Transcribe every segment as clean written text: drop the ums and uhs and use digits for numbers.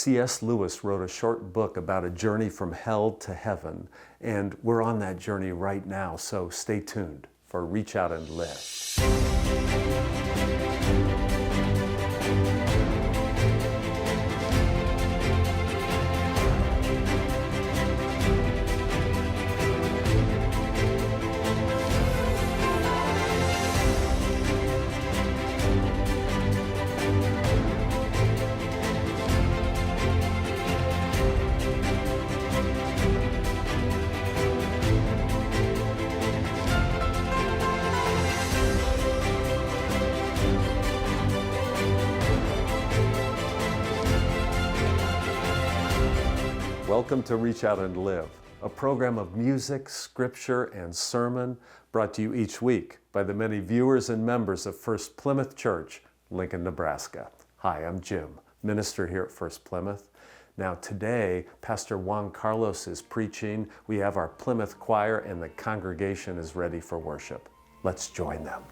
C.S. Lewis wrote a short book about a journey from hell to heaven, and we're on that journey right now, so stay tuned for Reach Out and Live. Welcome to Reach Out and Live, a program of music, scripture, and sermon brought to you each week by the many viewers and members of First-Plymouth Church, Lincoln, Nebraska. Hi, I'm Jim, minister here at First-Plymouth. Now today, Pastor Juan Carlos is preaching. We have our Plymouth choir and the congregation is ready for worship. Let's join them.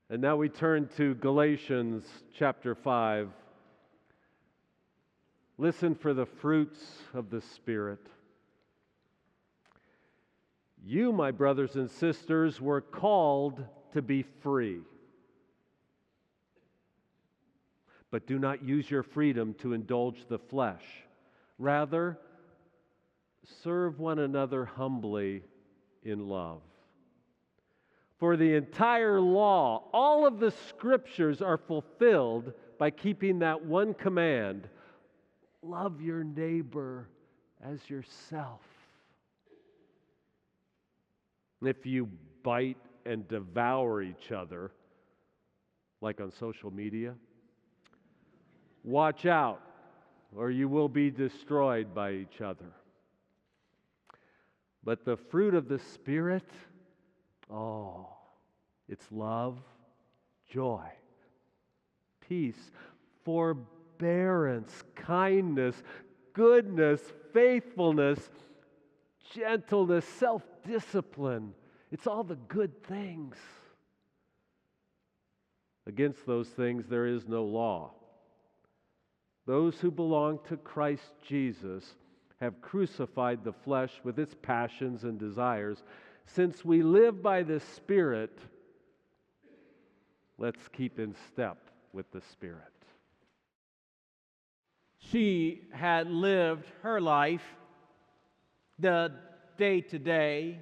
And now we turn to Galatians chapter 5. Listen for the fruits of the Spirit. You, my brothers and sisters, were called to be free. But do not use your freedom to indulge the flesh. Rather, serve one another humbly in love. For the entire law, all of the scriptures are fulfilled by keeping that one command: love your neighbor as yourself. If you bite and devour each other, like on social media, watch out, or you will be destroyed by each other. But the fruit of the Spirit, oh, it's love, joy, peace, forbearance, kindness, goodness, faithfulness, gentleness, self-discipline. It's all the good things. Against those things there is no law. Those who belong to Christ Jesus have crucified the flesh with its passions and desires. Since we live by the Spirit, let's keep in step with the Spirit. She had lived her life, the day-to-day.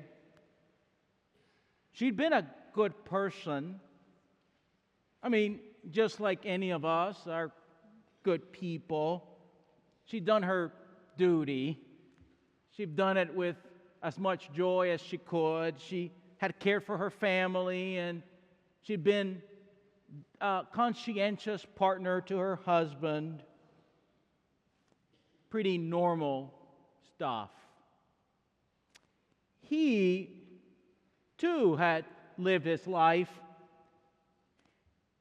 She'd been a good person. I mean, just like any of us are good people. She'd done her duty. She'd done it with as much joy as she could. She had cared for her family, and she'd been a conscientious partner to her husband. Pretty normal stuff. He, too, had lived his life.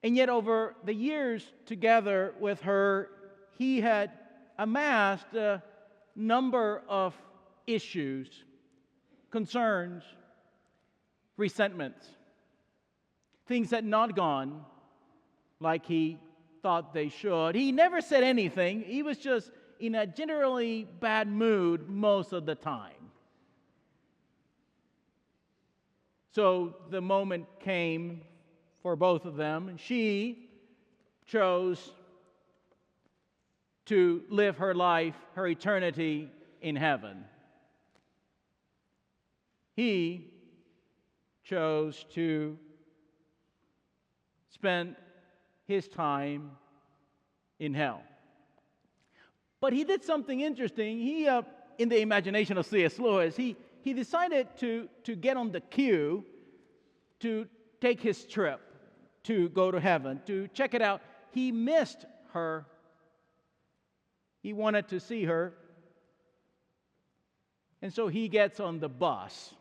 And yet over the years together with her, he had amassed a number of issues, concerns, resentments, things had not gone like he thought they should. He never said anything. He was just in a generally bad mood most of the time. So the moment came for both of them. She chose to live her life, her eternity in heaven. He chose to spend his time in hell. But he did something interesting. He, in the imagination of C.S. Lewis, he decided to get on the queue to take his trip to go to heaven, to check it out. He missed her. He wanted to see her. And so he gets on the bus.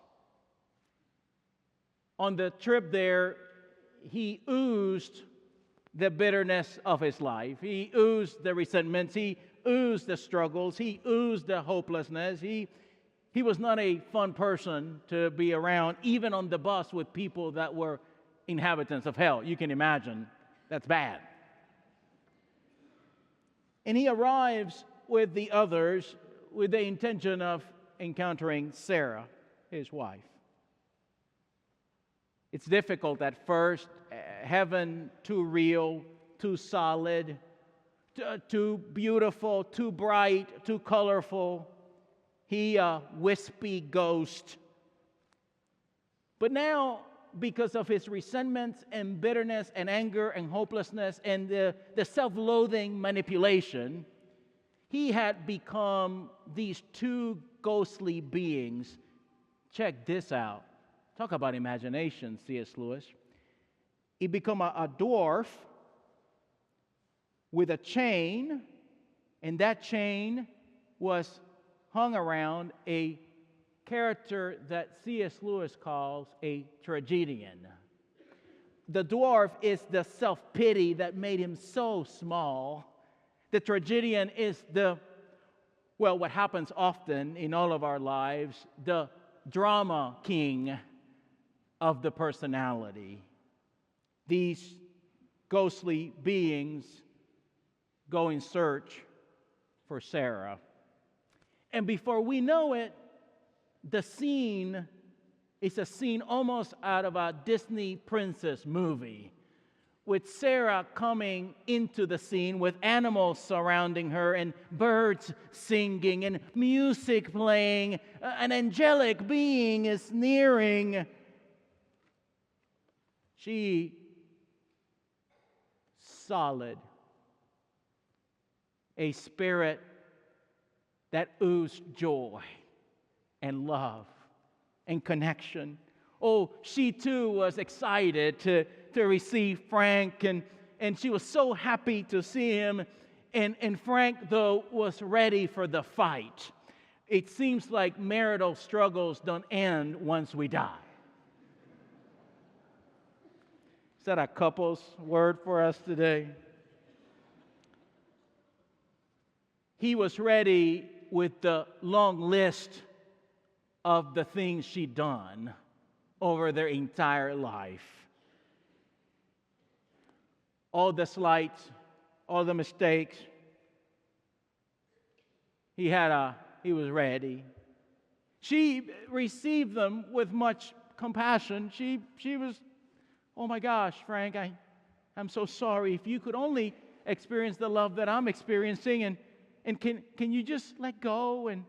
On the trip there, he oozed the bitterness of his life. He oozed the resentments. He oozed the struggles. He oozed the hopelessness. He was not a fun person to be around, even on the bus with people that were inhabitants of hell. You can imagine. That's bad. And he arrives with the others with the intention of encountering Sarah, his wife. It's difficult at first. Heaven, too real, too solid, too beautiful, too bright, too colorful. He a wispy ghost. But now, because of his resentments and bitterness and anger and hopelessness and the self-loathing manipulation, he had become these two ghostly beings. Check this out. Talk about imagination, C.S. Lewis. He became a dwarf with a chain, and that chain was hung around a character that C.S. Lewis calls a tragedian. The dwarf is the self-pity that made him so small. The tragedian is what happens often in all of our lives, the drama king of the personality. These ghostly beings go in search for Sarah. And before we know it, the scene is a scene almost out of a Disney princess movie, with Sarah coming into the scene with animals surrounding her and birds singing and music playing. An angelic being is nearing. She, solid, a spirit that oozed joy and love and connection. Oh, she too was excited to receive Frank, and she was so happy to see him. And Frank, though, was ready for the fight. It seems like marital struggles don't end once we die. Is that a couple's word for us today? He was ready with the long list of the things she'd done over their entire life. All the slights, all the mistakes. He was ready. She received them with much compassion. She was, oh my gosh, Frank, I'm so sorry. If you could only experience the love that I'm experiencing, and can you just let go? And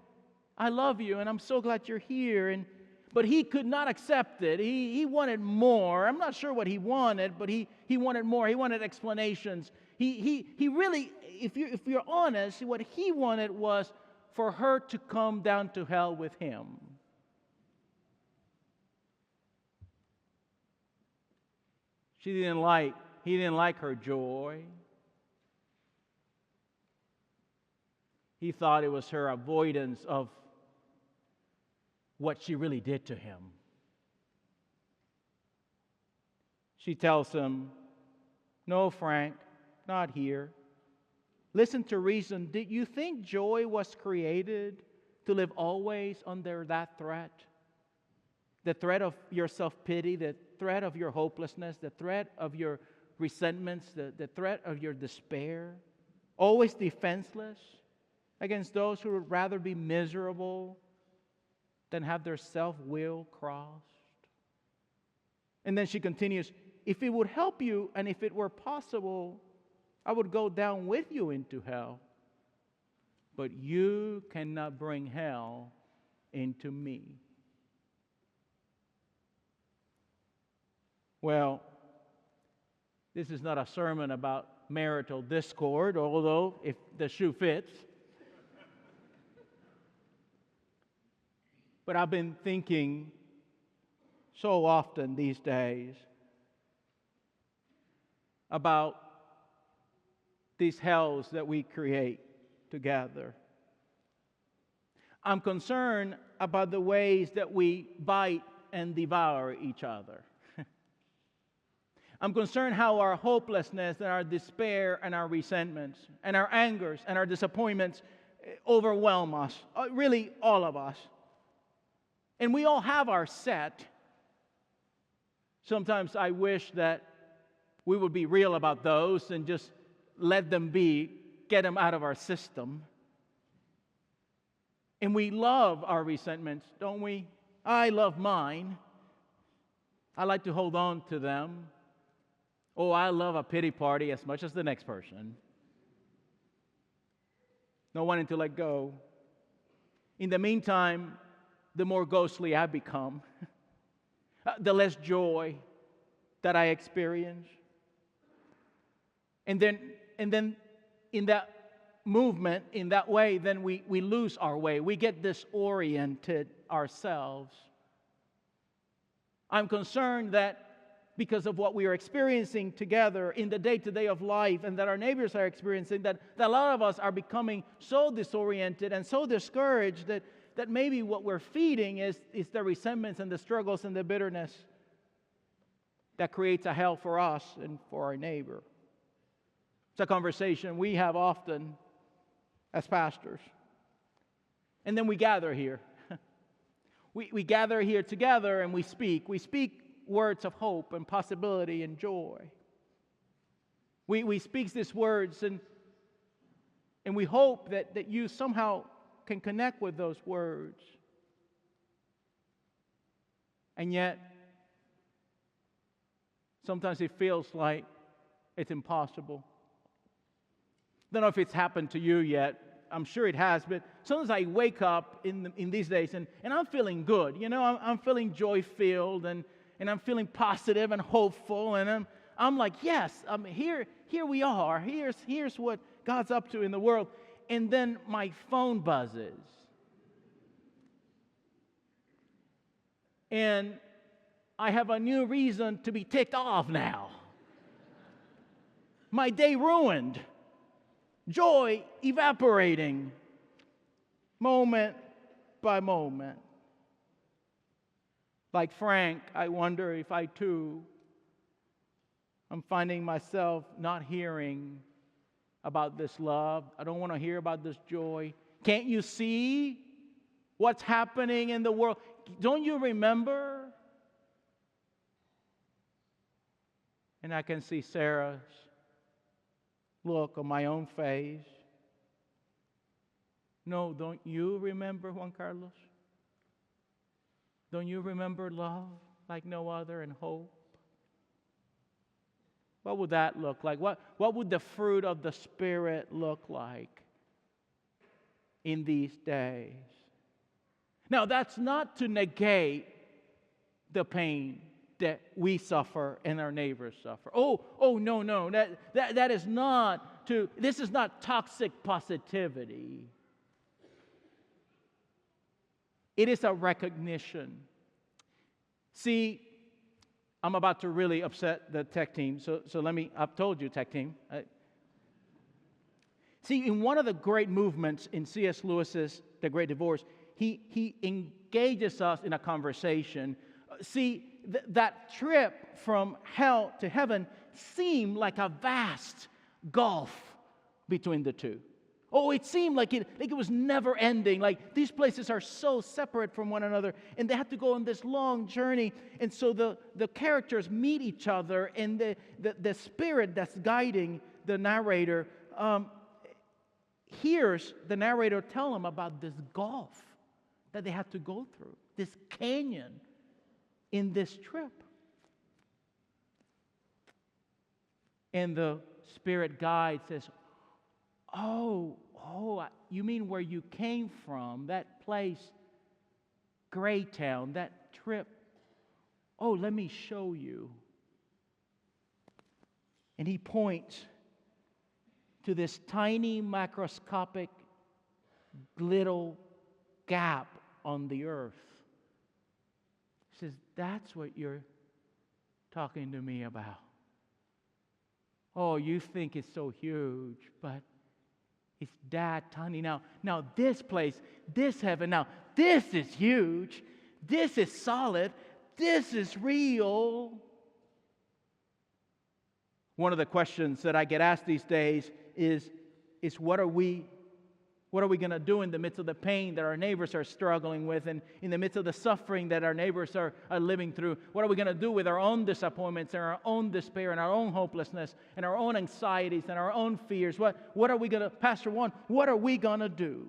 I love you, and I'm so glad you're here. But he could not accept it. He wanted more. I'm not sure what he wanted, but he wanted more. He wanted explanations. He really, if you're honest, what he wanted was for her to come down to hell with him. He didn't like her joy. He thought it was her avoidance of what she really did to him. She tells him, "No, Frank, not here. Listen to reason. Did you think joy was created to live always under that threat? The threat of your self-pity, the threat of your hopelessness, the threat of your resentments, the threat of your despair? Always defenseless against those who would rather be miserable than have their self-will crossed?" And then she continues, "If it would help you and if it were possible, I would go down with you into hell. But you cannot bring hell into me." Well, this is not a sermon about marital discord, although if the shoe fits. But I've been thinking so often these days about these hells that we create together. I'm concerned about the ways that we bite and devour each other. I'm concerned how our hopelessness and our despair and our resentments and our angers and our disappointments overwhelm us, really all of us. And we all have our set. Sometimes I wish that we would be real about those and just let them be, get them out of our system. And we love our resentments, don't we? I love mine. I like to hold on to them. Oh, I love a pity party as much as the next person. No wanting to let go. In the meantime, the more ghostly I become, the less joy that I experience. And then in that movement, in that way, then we lose our way. We get disoriented ourselves. I'm concerned that because of what we are experiencing together in the day-to-day of life and that our neighbors are experiencing, that a lot of us are becoming so disoriented and so discouraged that maybe what we're feeding is the resentments and the struggles and the bitterness that creates a hell for us and for our neighbor. It's a conversation we have often as pastors. And then we gather here. We gather here together and we speak. We speak words of hope and possibility and joy. We speak these words and we hope that you somehow can connect with those words. And yet, sometimes it feels like it's impossible. I don't know if it's happened to you yet. I'm sure it has, but sometimes I wake up in these days and I'm feeling good. You know, I'm feeling joy-filled and I'm feeling positive and hopeful, and I'm like, yes, here we are. Here's what God's up to in the world. And then my phone buzzes. And I have a new reason to be ticked off now. My day ruined. Joy evaporating. Moment by moment. Like Frank, I wonder if I too am finding myself not hearing about this love. I don't want to hear about this joy. Can't you see what's happening in the world? Don't you remember? And I can see Sarah's look on my own face. No, don't you remember, Juan Carlos? Don't you remember love like no other and hope? What would that look like? What would the fruit of the Spirit look like in these days? Now, that's not to negate the pain that we suffer and our neighbors suffer. Oh, no. That is not to, this is not toxic positivity. It is a recognition. See, I'm about to really upset the tech team, so let me, I've told you, tech team. See, in one of the great movements in C.S. Lewis's The Great Divorce, he engages us in a conversation. See, that trip from hell to heaven seemed like a vast gulf between the two. Oh, it seemed like it was never ending. Like these places are so separate from one another, and they have to go on this long journey. And so the characters meet each other, and the spirit that's guiding the narrator hears the narrator tell them about this gulf that they have to go through, this canyon in this trip. And the spirit guide says, Oh, you mean where you came from, that place, Greytown, that trip. Oh, let me show you. And he points to this tiny macroscopic little gap on the earth. He says, that's what you're talking to me about. Oh, you think it's so huge, but it's that tiny. Now this place, this heaven, now this is huge. This is solid. This is real. One of the questions that I get asked these days is what are we going to do in the midst of the pain that our neighbors are struggling with, and in the midst of the suffering that our neighbors are living through? What are we going to do with our own disappointments and our own despair and our own hopelessness and our own anxieties and our own fears? What are we going to, Pastor Juan, what are we going to do?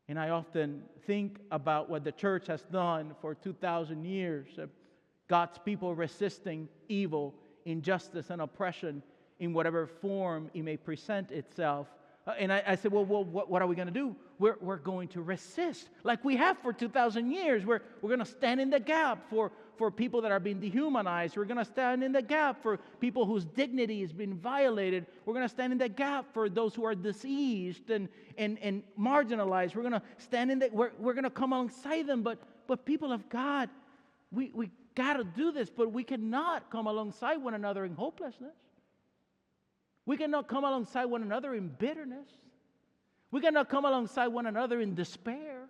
And I often think about what the church has done for 2,000 years, God's people resisting evil, injustice, and oppression in whatever form it may present itself. And I said, well, what are we going to do? We're going to resist, like we have for 2,000 years. We're going to stand in the gap for people that are being dehumanized. We're going to stand in the gap for people whose dignity has been violated. We're going to stand in the gap for those who are diseased and marginalized. We're going to stand in we're going to come alongside them. But people of God, we got to do this, but we cannot come alongside one another in hopelessness. We cannot come alongside one another in bitterness. We cannot come alongside one another in despair.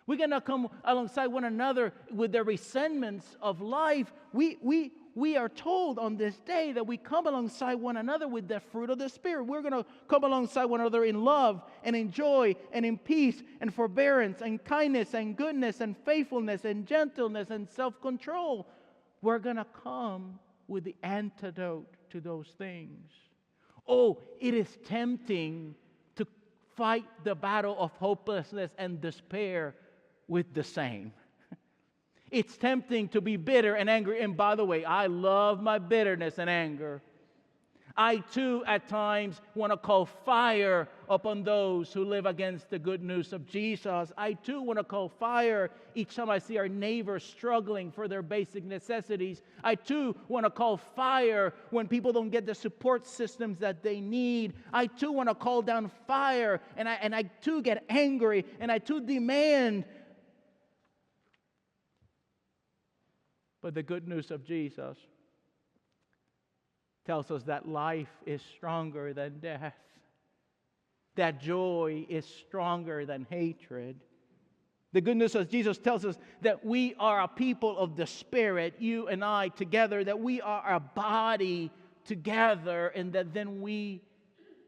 We cannot come alongside one another with the resentments of life. We are told on this day that we come alongside one another with the fruit of the Spirit. We're going to come alongside one another in love and in joy and in peace and forbearance and kindness and goodness and faithfulness and gentleness and self-control. We're going to come with the antidote to those things. Oh, it is tempting to fight the battle of hopelessness and despair with the same. It's tempting to be bitter and angry. And by the way, I love my bitterness and anger. I too, at times, want to call fire upon those who live against the good news of Jesus. I too want to call fire each time I see our neighbors struggling for their basic necessities. I too want to call fire when people don't get the support systems that they need. I too want to call down fire, and I too get angry, and I too demand. But the good news of Jesus tells us that life is stronger than death. that joy is stronger than hatred. The good news is Jesus tells us that we are a people of the Spirit, you and I together, that we are a body together, and that then we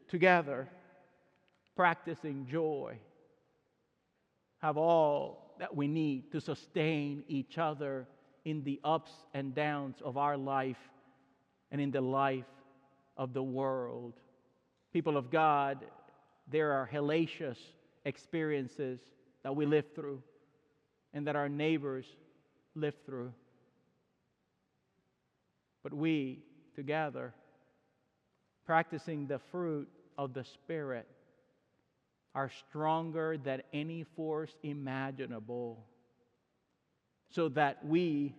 together, practicing joy, have all that we need to sustain each other in the ups and downs of our life and in the life of the world. People of God, there are hellacious experiences that we live through and that our neighbors live through. But we, together, practicing the fruit of the Spirit, are stronger than any force imaginable, so that we,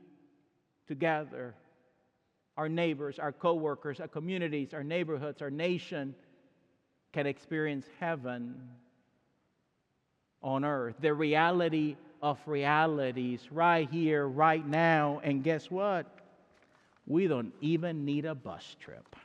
together, our neighbors, our co-workers, our communities, our neighborhoods, our nation, can experience heaven on earth. The reality of realities right here, right now. And guess what? We don't even need a bus trip.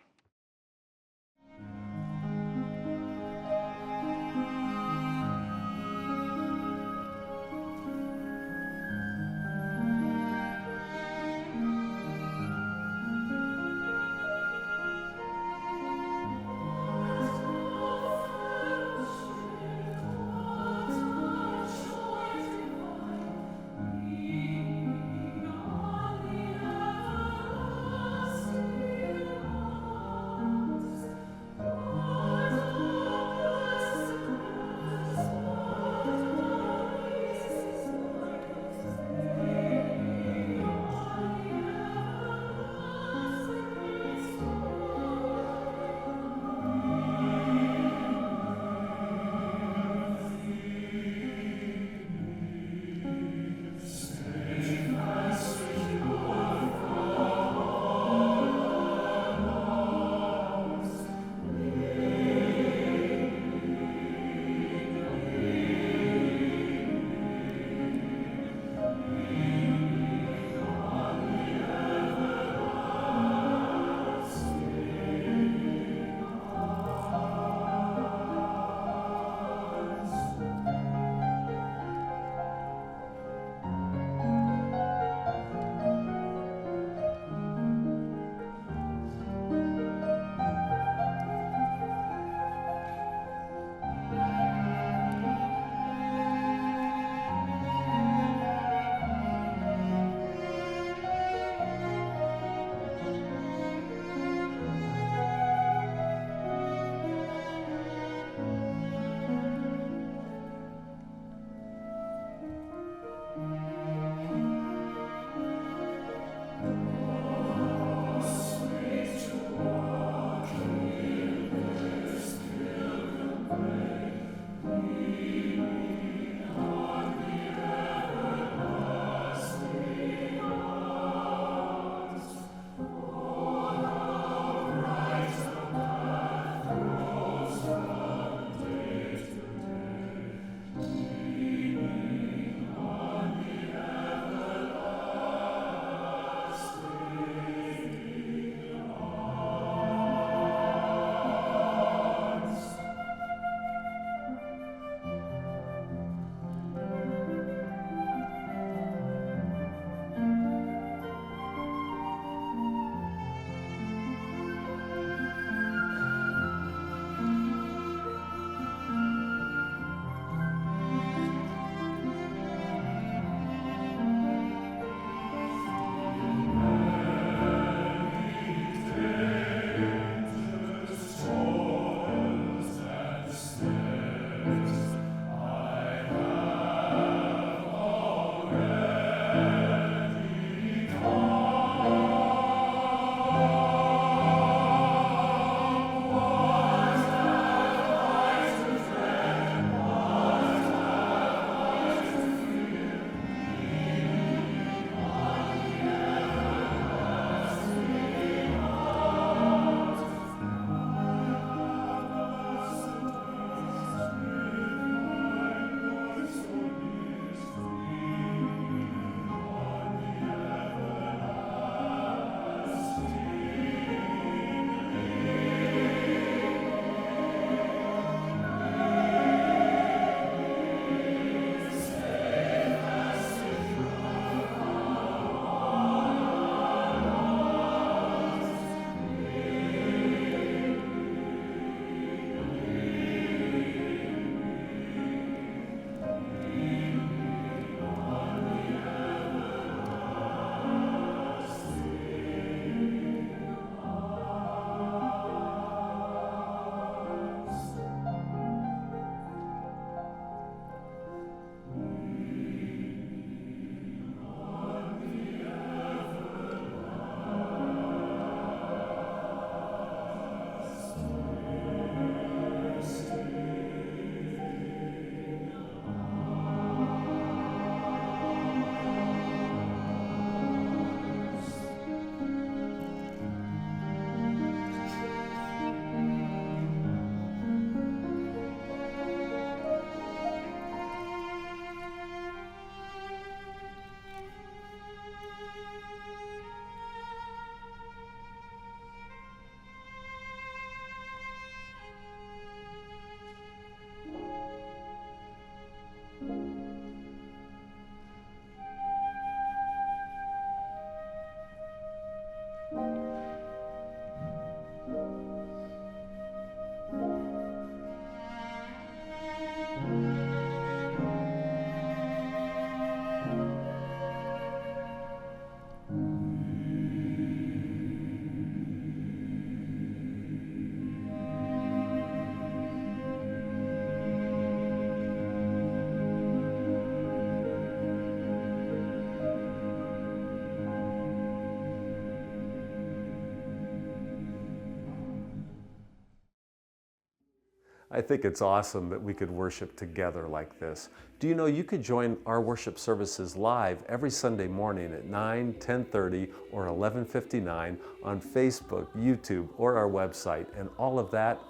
I think it's awesome that we could worship together like this. Do you know you could join our worship services live every Sunday morning at 9, 10:30, or 11:59 on Facebook, YouTube, or our website, and all of that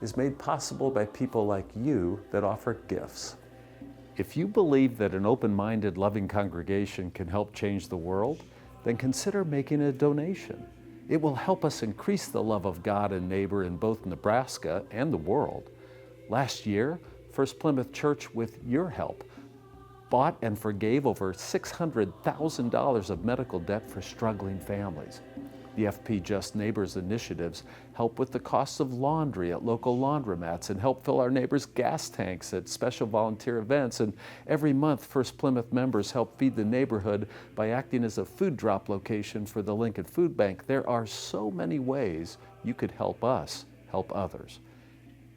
is made possible by people like you that offer gifts. If you believe that an open-minded, loving congregation can help change the world, then consider making a donation. It will help us increase the love of God and neighbor in both Nebraska and the world. Last year, First-Plymouth Church, with your help, bought and forgave over $600,000 of medical debt for struggling families. The FP Just Neighbors initiatives help with the costs of laundry at local laundromats and help fill our neighbors' gas tanks at special volunteer events. And every month, First Plymouth members help feed the neighborhood by acting as a food drop location for the Lincoln Food Bank. There are so many ways you could help us help others.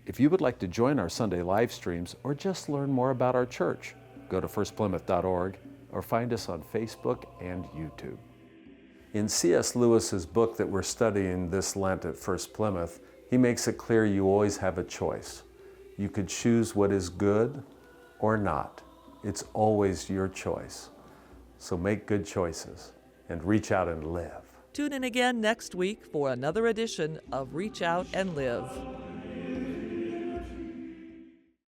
If you would like to join our Sunday live streams or just learn more about our church, go to firstplymouth.org or find us on Facebook and YouTube. In C.S. Lewis's book that we're studying this Lent at First Plymouth, he makes it clear you always have a choice. You could choose what is good or not. It's always your choice. So make good choices and reach out and live. Tune in again next week for another edition of Reach Out and Live.